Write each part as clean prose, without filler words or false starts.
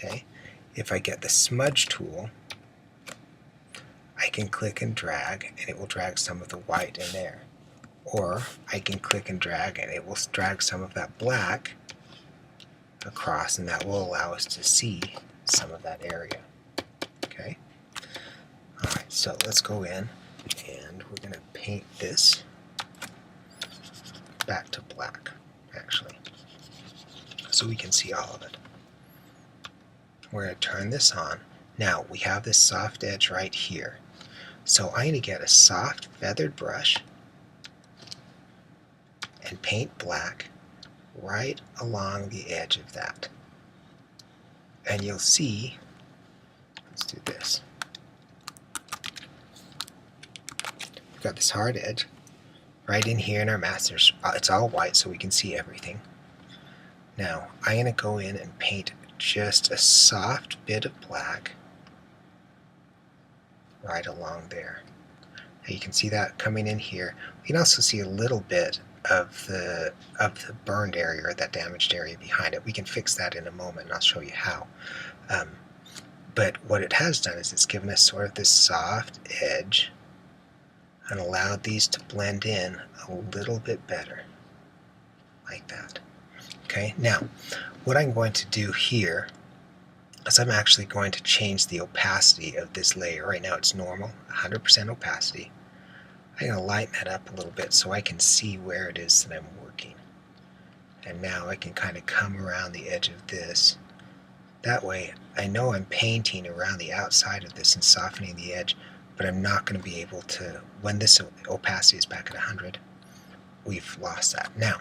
Okay, if I get the smudge tool, I can click and drag and it will drag some of the white in there. Or I can click and drag and it will drag some of that black across, and that will allow us to see some of that area. Okay? Alright, so let's go in and we're going to paint this back to black, actually, so we can see all of it. We're going to turn this on. Now we have this soft edge right here. So I'm going to get a soft feathered brush and paint black right along the edge of that. And you'll see, let's do this. We've got this hard edge right in here in our mask. It's all white so we can see everything. Now I'm going to go in and paint just a soft bit of black right along there. Now you can see that coming in here. You can also see a little bit of the burned area, or that damaged area behind it. We can fix that in a moment, and I'll show you how. But what it has done is it's given us sort of this soft edge and allowed these to blend in a little bit better, like that. Okay, now what I'm going to do here is I'm actually going to change the opacity of this layer. Right now it's normal, 100% opacity. I'm going to lighten that up a little bit so I can see where it is that I'm working. And now I can kind of come around the edge of this. That way I know I'm painting around the outside of this and softening the edge, but I'm not going to be able to, when this opacity is back at 100, we've lost that. Now,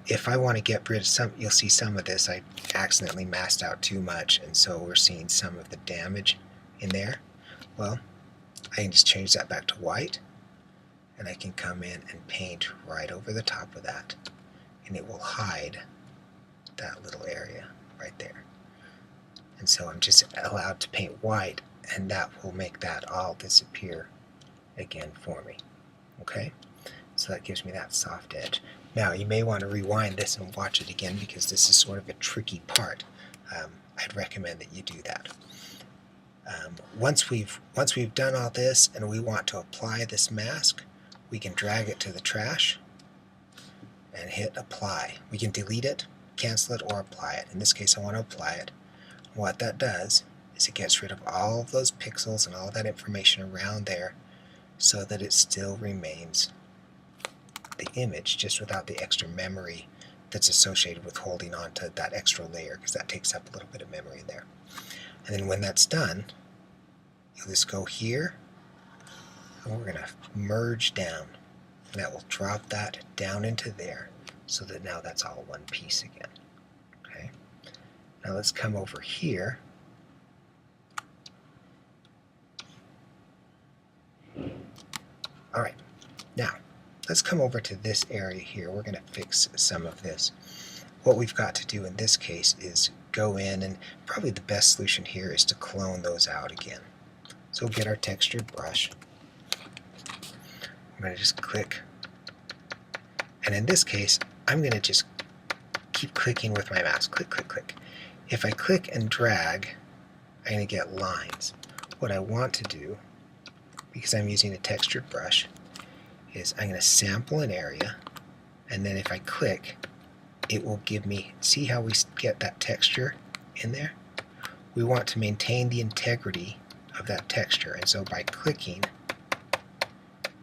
if I want to get rid of some, you'll see some of this, I accidentally masked out too much, and so we're seeing some of the damage in there. Well, I can just change that back to white, and I can come in and paint right over the top of that, and it will hide that little area right there. And so I'm just allowed to paint white, and that will make that all disappear again for me. Okay? So that gives me that soft edge. Now you may want to rewind this and watch it again because this is sort of a tricky part. I'd recommend that you do that. Once we've done all this and we want to apply this mask, we can drag it to the trash and hit apply. We can delete it, cancel it, or apply it. In this case I want to apply it. What that does is it gets rid of all of those pixels and all of that information around there so that it still remains the image, just without the extra memory that's associated with holding on to that extra layer, because that takes up a little bit of memory in there. And then when that's done, you'll just go here and we're going to merge down, and that will drop that down into there so that now that's all one piece again. Okay. Now let's come over here. Alright, now let's come over to this area here. We're going to fix some of this. What we've got to do in this case is go in, and probably the best solution here is to clone those out again. So we'll get our textured brush. I'm going to just click, and in this case I'm going to just keep clicking with my mouse. Click, click, click. If I click and drag, I'm going to get lines. What I want to do, because I'm using a textured brush, is I'm going to sample an area, and then if I click, it will give me, see how we get that texture in there? We want to maintain the integrity of that texture, and so by clicking,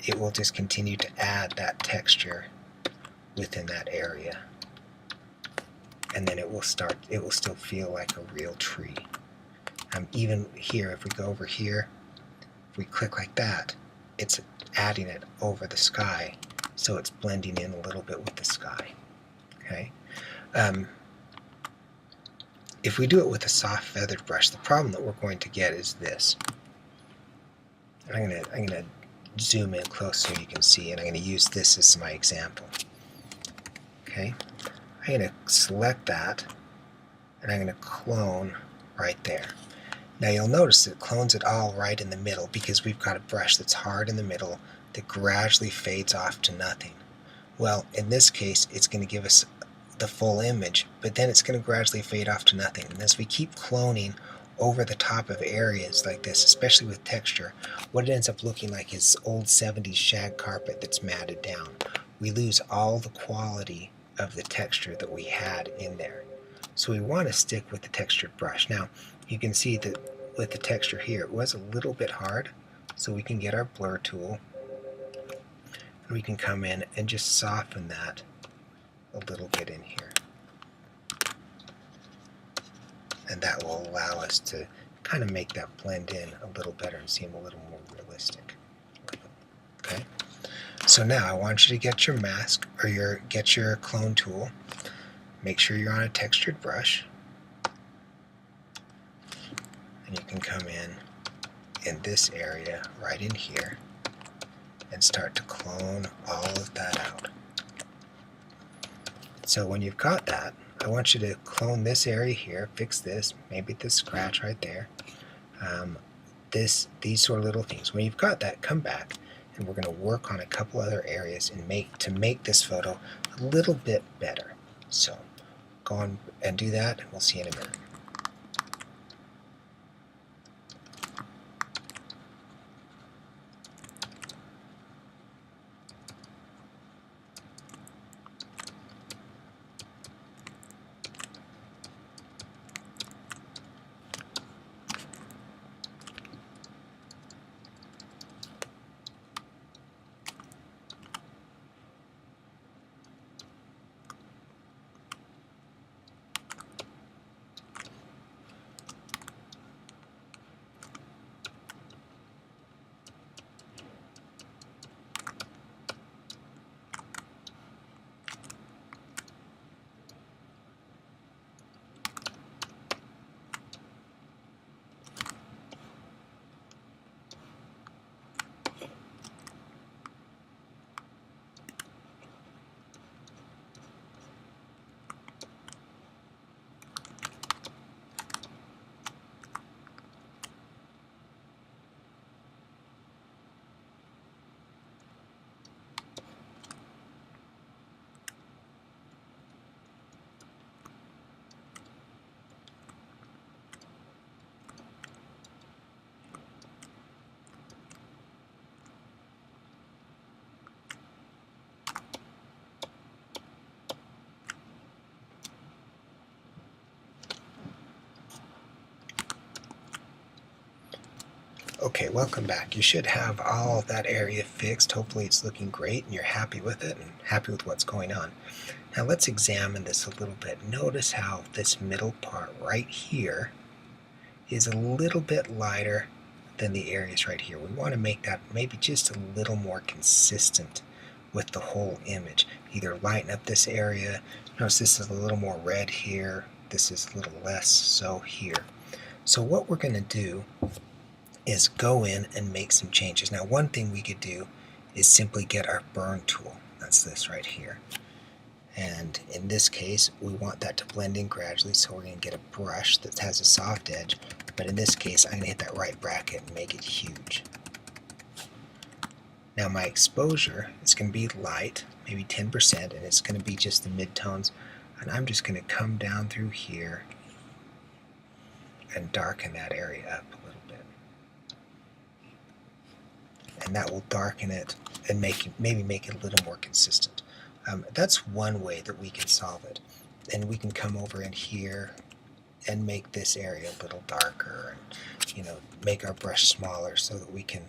it will just continue to add that texture within that area. And then it will still feel like a real tree. Even here, if we go over here, if we click like that, it's adding it over the sky, so it's blending in a little bit with the sky. Okay. If we do it with a soft feathered brush, the problem that we're going to get is this. And I'm gonna zoom in close so you can see, and I'm going to use this as my example. Okay. I'm going to select that, and I'm going to clone right there. Now you'll notice it clones it all right in the middle because we've got a brush that's hard in the middle that gradually fades off to nothing. Well, in this case, it's going to give us the full image, but then it's going to gradually fade off to nothing. And as we keep cloning over the top of areas like this, especially with texture, what it ends up looking like is old 70s shag carpet that's matted down. We lose all the quality of the texture that we had in there. So we want to stick with the textured brush. Now, you can see that with the texture here, it was a little bit hard, so we can get our blur tool, and we can come in and just soften that a little bit in here. And that will allow us to kind of make that blend in a little better and seem a little more realistic. Okay? So now I want you to get your mask, or get your clone tool. Make sure you're on a textured brush. And you can come in this area right in here and start to clone all of that out. So when you've got that, I want you to clone this area here, fix this, maybe this scratch right there, these sort of little things. When you've got that, come back and we're going to work on a couple other areas and make this photo a little bit better. So go on and do that, and we'll see you in a minute. Okay, welcome back. You should have all of that area fixed. Hopefully it's looking great and you're happy with it and happy with what's going on. Now let's examine this a little bit. Notice how this middle part right here is a little bit lighter than the areas right here. We want to make that maybe just a little more consistent with the whole image. Either lighten up this area. Notice this is a little more red here. This is a little less so here. So what we're going to do is go in and make some changes. Now one thing we could do is simply get our burn tool. That's this right here. And in this case we want that to blend in gradually, so we're going to get a brush that has a soft edge, but in this case I'm going to hit that right bracket and make it huge. Now my exposure is going to be light, maybe 10%, and it's going to be just the midtones, and I'm just going to come down through here and darken that area up a little bit. And that will darken it and maybe make it a little more consistent. That's one way that we can solve it. And we can come over in here and make this area a little darker, and make our brush smaller so that we can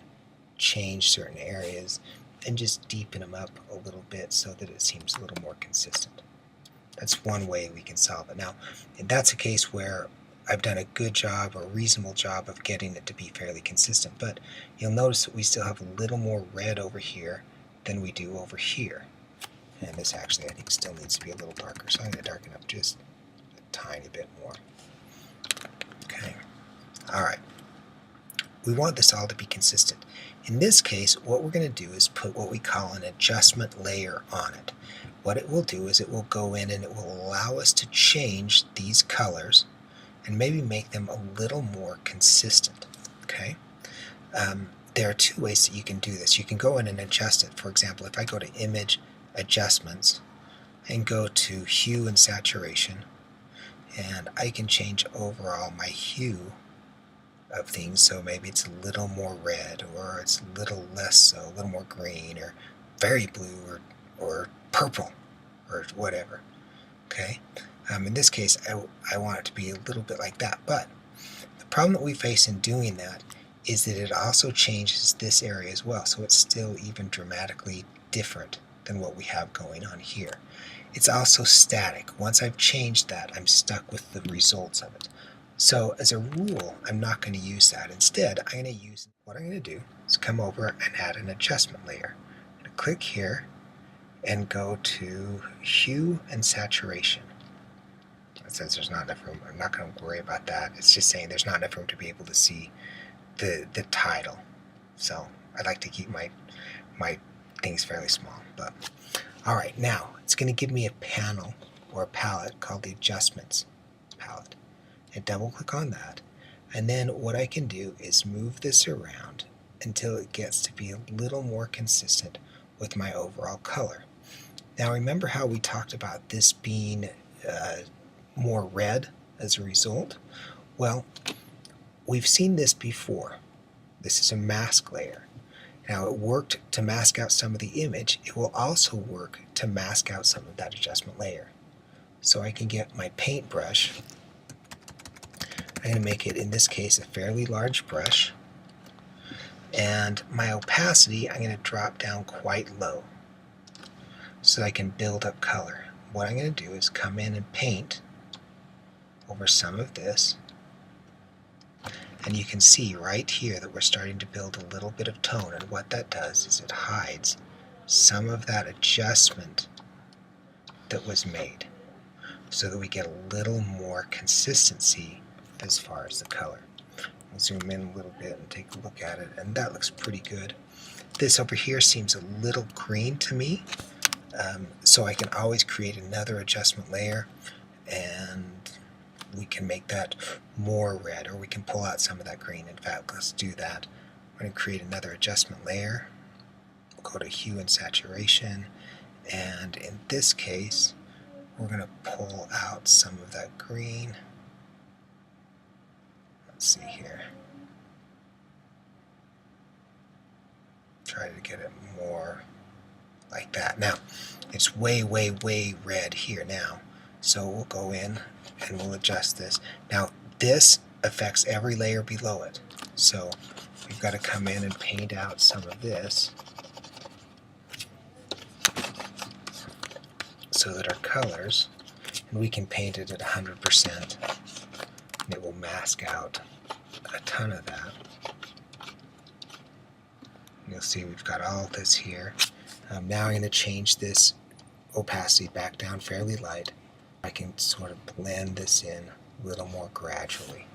change certain areas and just deepen them up a little bit so that it seems a little more consistent. That's one way we can solve it. Now, that's a case where I've done a good job, or a reasonable job, of getting it to be fairly consistent, but you'll notice that we still have a little more red over here than we do over here. And this actually, I think, still needs to be a little darker, so I'm going to darken up just a tiny bit more. Okay. Alright. We want this all to be consistent. In this case, what we're going to do is put what we call an adjustment layer on it. What it will do is it will go in and it will allow us to change these colors and maybe make them a little more consistent. Okay. There are two ways that you can do this. You can go in and adjust it. For example, if I go to Image, Adjustments, and go to hue and saturation, and I can change overall my hue of things, so maybe it's a little more red, or it's a little less so, a little more green, or very blue, or purple, or whatever. Okay, in this case I want it to be a little bit like that, but the problem that we face in doing that is that it also changes this area as well, so it's still even dramatically different than what we have going on here. It's also static. Once I've changed that, I'm stuck with the results of it. So as a rule, I'm not going to use that. Instead, I'm going to use, what I'm going to do is come over and add an adjustment layer. I'm going to click here and go to hue and saturation. It says there's not enough room. I'm not going to worry about that. It's just saying there's not enough room to be able to see the title. So I like to keep my things fairly small. But all right, now it's going to give me a panel or a palette called the Adjustments palette. And double click on that. And then what I can do is move this around until it gets to be a little more consistent with my overall color. Now remember how we talked about this being more red as a result? Well, we've seen this before. This is a mask layer. Now it worked to mask out some of the image. It will also work to mask out some of that adjustment layer. So I can get my paintbrush. I'm going to make it, in this case, a fairly large brush. And my opacity, I'm going to drop down quite low so I can build up color. What I'm going to do is come in and paint over some of this. And you can see right here that we're starting to build a little bit of tone. And what that does is it hides some of that adjustment that was made so that we get a little more consistency as far as the color. We'll zoom in a little bit and take a look at it, and that looks pretty good. This over here seems a little green to me, so I can always create another adjustment layer, and we can make that more red, or we can pull out some of that green. In fact, let's do that. I'm going to create another adjustment layer. We'll go to hue and saturation, and in this case we're going to pull out some of that green. Let's see here. Try to get it more like that. Now, it's way, way, way red here now. So we'll go in and we'll adjust this. Now, this affects every layer below it. So we've got to come in and paint out some of this so that our colors, and we can paint it at 100%. And it will mask out a ton of that. You'll see we've got all this here. Now I'm going to change this opacity back down fairly light. I can sort of blend this in a little more gradually,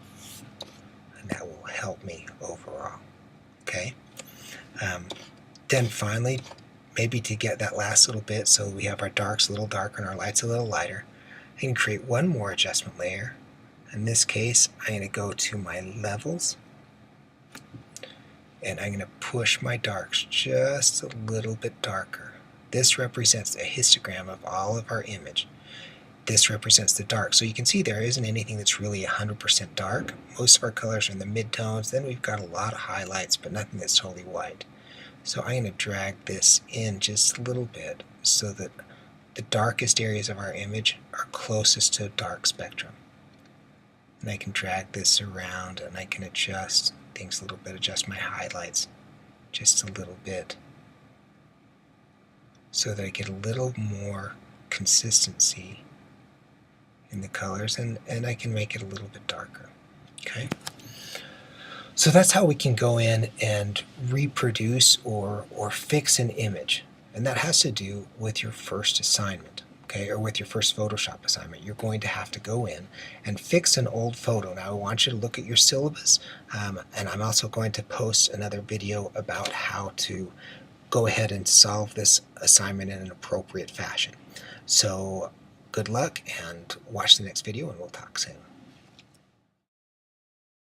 and that will help me overall. Okay. Then finally, maybe to get that last little bit, so we have our darks a little darker and our lights a little lighter, I can create one more adjustment layer. In this case, I'm going to go to my levels, and I'm going to push my darks just a little bit darker. This represents a histogram of all of our image. This represents the dark. So you can see there isn't anything that's really 100% dark. Most of our colors are in the midtones. Then we've got a lot of highlights, but nothing that's totally white. So I'm going to drag this in just a little bit so that the darkest areas of our image are closest to a dark spectrum. And I can drag this around, and I can adjust things a little bit, adjust my highlights just a little bit so that I get a little more consistency in the colors, and I can make it a little bit darker. Okay? So that's how we can go in and reproduce or fix an image. And that has to do with your first assignment. Okay, or with your first Photoshop assignment. You're going to have to go in and fix an old photo. Now I want you to look at your syllabus, and I'm also going to post another video about how to go ahead and solve this assignment in an appropriate fashion. So good luck, and watch the next video, and we'll talk soon.